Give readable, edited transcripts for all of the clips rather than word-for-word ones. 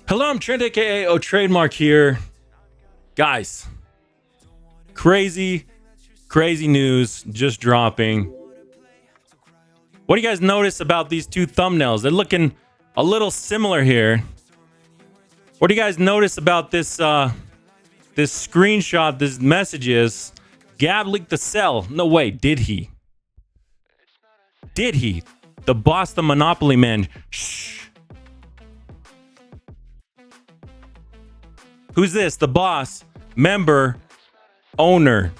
Hello, I'm Trent, aka O Trademark here. Guys, crazy news just dropping. What do you guys notice about these two thumbnails? They're looking a little similar here. What do you guys notice about this this screenshot, this messages? Gab leaked the cell. No way, did he? Did he? The boss, the Monopoly man. Shh. Who's this? The boss, member, owner.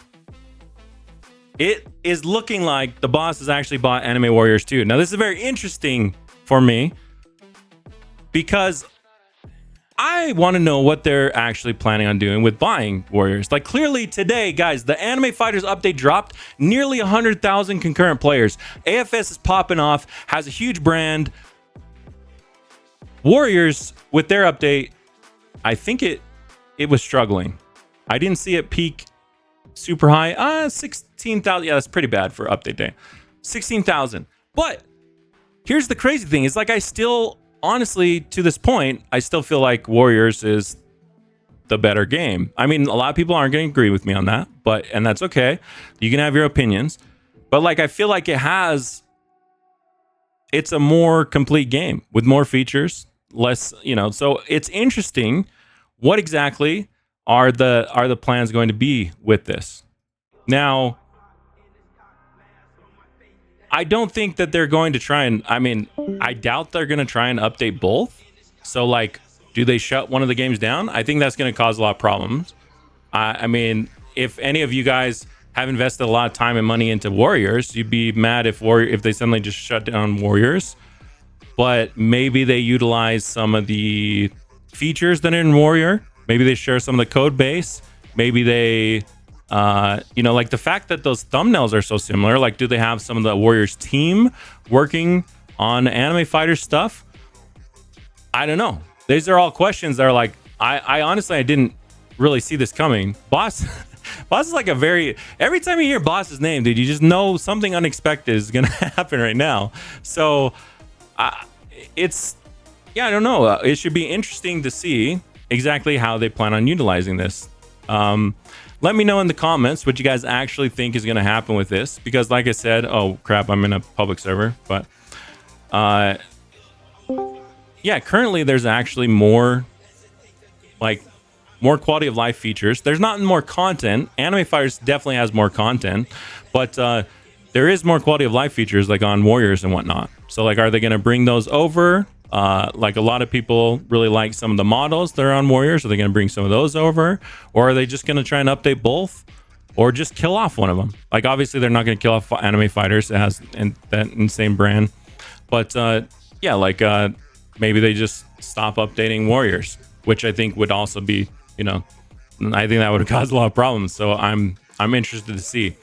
It is looking like the boss has actually bought Anime Warriors 2. Now, this is very interesting for me because I want to know what they're actually planning on doing with buying Warriors. Like, clearly today, guys, the Anime Fighters update dropped. Nearly 100,000 concurrent players. AFS is popping off, has a huge brand. Warriors, with their update, I think it was struggling. I didn't see it peak super high. 16,000. Yeah, that's pretty bad for update day. 16,000. But here's the crazy thing. It's like I still, honestly, to this point, I still feel like Warriors is the better game. I mean, a lot of people aren't going to agree with me on that, and that's okay. You can have your opinions. But like, I feel like it's a more complete game with more features, less, so it's interesting. What exactly are the plans going to be with this? Now, I don't think that they're going to try and, I doubt they're going to try and update both. So, like, do they shut one of the games down? I think that's going to cause a lot of problems. I mean, if any of you guys have invested a lot of time and money into Warriors, you'd be mad if they suddenly just shut down Warriors. But maybe they utilize some of the features that are in Warrior. Maybe they share some of the code base. Maybe they, like the fact that those thumbnails are so similar. Like, do they have some of the Warriors team working on Anime Fighter stuff? I don't know. These are all questions that are like, I honestly, I didn't really see this coming. Boss is like every time you hear Boss's name, dude, you just know something unexpected is going to happen right now. So I don't know. It should be interesting to see exactly how they plan on utilizing this. Let me know in the comments what you guys actually think is going to happen with this, because like I said, oh crap, I'm in a public server, but yeah, currently there's actually more quality of life features. There's not more content. Anime Fighters definitely has more content, but there is more quality of life features like on Warriors and whatnot. So like, are they going to bring those over? Like, a lot of people really like some of the models that are on Warriors. Are they going to bring some of those over, or are they just going to try and update both, or just kill off one of them? Like, obviously they're not going to kill off Anime Fighters. It has that insane brand, but maybe they just stop updating Warriors, which I think would also be, I think that would cause a lot of problems. So I'm interested to see.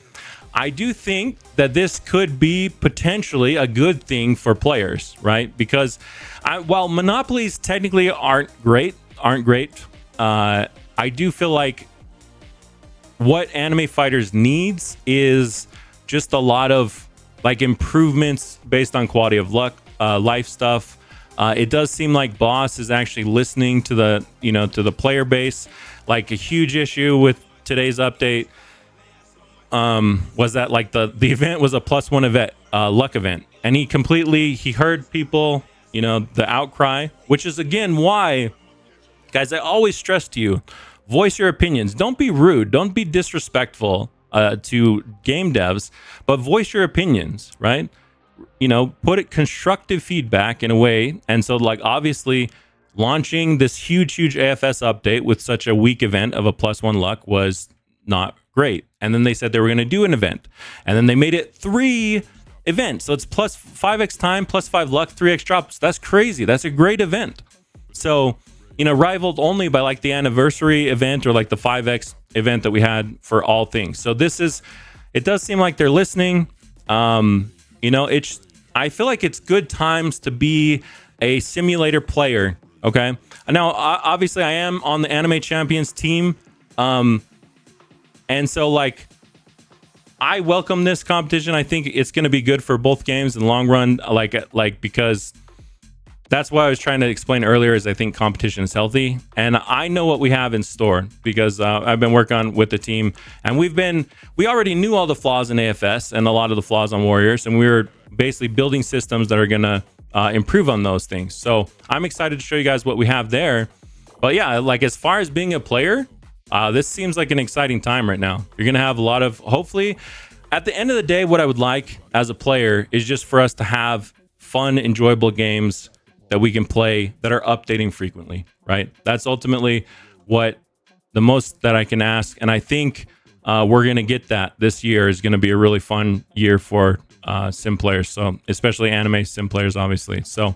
I do think that this could be potentially a good thing for players, right? Because while monopolies technically aren't great, I do feel like what Anime Fighters needs is just a lot of like improvements based on quality of life stuff. It does seem like Boss is actually listening to the player base. Like, a huge issue with today's update was that like the event was a +1 event, luck event, and he heard people, the outcry, which is again why, guys, I always stress to you, voice your opinions. Don't be rude, don't be disrespectful to game devs, but voice your opinions, right? Put constructive feedback in a way. And so, like, obviously launching this huge AFS update with such a weak event of a +1 luck was not great. And then they said they were going to do an event, and then they made it 3 events. So it's plus 5x time, +5 luck, 3x drops. That's crazy. That's a great event. So, rivaled only by like the anniversary event or like the 5x event that we had for all things. So it does seem like they're listening. I feel like it's good times to be a simulator player. Okay. Now, obviously I am on the Anime Champions team. And so, like, I welcome this competition. I think it's going to be good for both games in the long run, like because that's why I was trying to explain earlier is I think competition is healthy, and I know what we have in store because I've been working on with the team, and we already knew all the flaws in AFS and a lot of the flaws on Warriors, and we were basically building systems that are gonna improve on those things. So I'm excited to show you guys what we have there. But yeah, like as far as being a player, this seems like an exciting time right now. You're gonna have a lot of, hopefully, at the end of the day, what I would like as a player is just for us to have fun, enjoyable games that we can play that are updating frequently, right? That's ultimately what the most that I can ask. And I think we're going to get that this year is going to be a really fun year for sim players. So especially anime sim players, obviously. So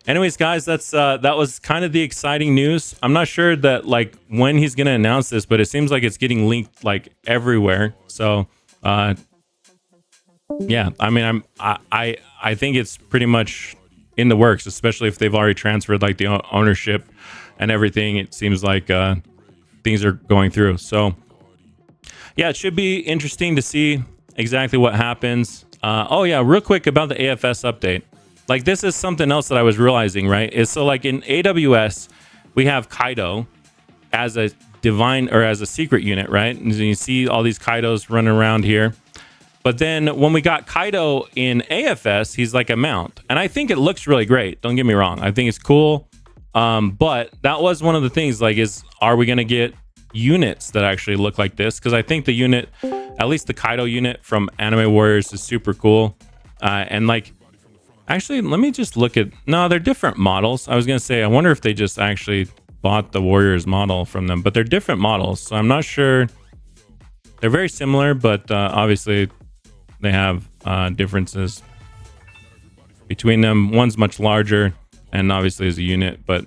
anyways, guys, that was kind of the exciting news. I'm not sure that like when he's going to announce this, but it seems like it's getting linked like everywhere. So yeah, I mean, I think it's pretty much in the works, especially if they've already transferred like the ownership and everything. It seems like things are going through. So yeah, it should be interesting to see exactly what happens. Oh yeah, real quick about the AFS update. Like this is something else that I was realizing, right? Is so like in AWS, we have Kaido as a divine or as a secret unit, right? And you see all these Kaidos running around here. But then when we got Kaido in AFS, he's like a mount. And I think it looks really great. Don't get me wrong. I think it's cool. But that was one of the things, like, are we going to get units that actually look like this? Because I think the unit, at least the Kaido unit from Anime Warriors is super cool. And like, actually, let me just look at, no, they're different models. I was going to say, I wonder if they just actually bought the Warriors model from them, but they're different models. So I'm not sure. They're very similar, but obviously they have differences between them. One's much larger and obviously is a unit, but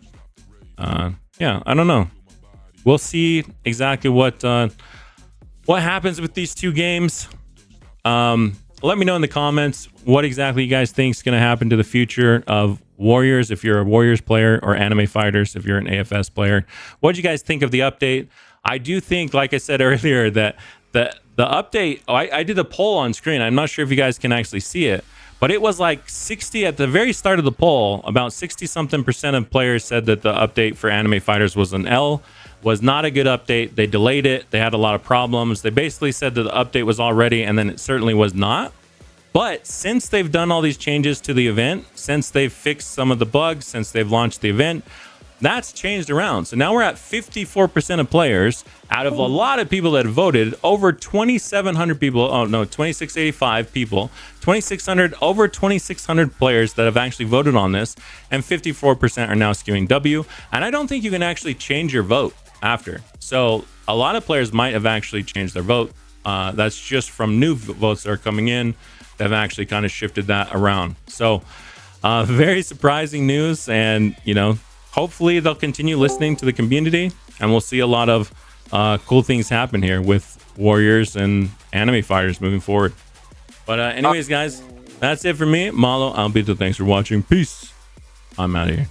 yeah, I don't know. We'll see exactly what happens with these two games. Let me know in the comments what exactly you guys think is going to happen to the future of Warriors if you're a Warriors player, or Anime Fighters if you're an AFS player. What do you guys think of the update? I do think, like I said earlier, that the update, I did a poll on screen. I'm not sure if you guys can actually see it, but it was like 60 at the very start of the poll. About 60 something % of players said that the update for Anime Fighters was an L, was not a good update. They delayed it. They had a lot of problems. They basically said that the update was all ready, and then it certainly was not. But since they've done all these changes to the event, since they've fixed some of the bugs, since they've launched the event, that's changed around. So now we're at 54% of players out of a lot of people that voted. Over 2,700 people. Oh no, 2,685 people. 2,600, over 2,600 players that have actually voted on this, and 54% are now skewing W. And I don't think you can actually change your vote after. So a lot of players might have actually changed their vote. That's just from new votes that are coming in. They've actually kind of shifted that around. So very surprising news, and you know, hopefully they'll continue listening to the community, and we'll see a lot of cool things happen here with Warriors and Anime Fighters moving forward. But anyways, guys, that's it for me. Malo, I'll be the thanks for watching. Peace. I'm out of here.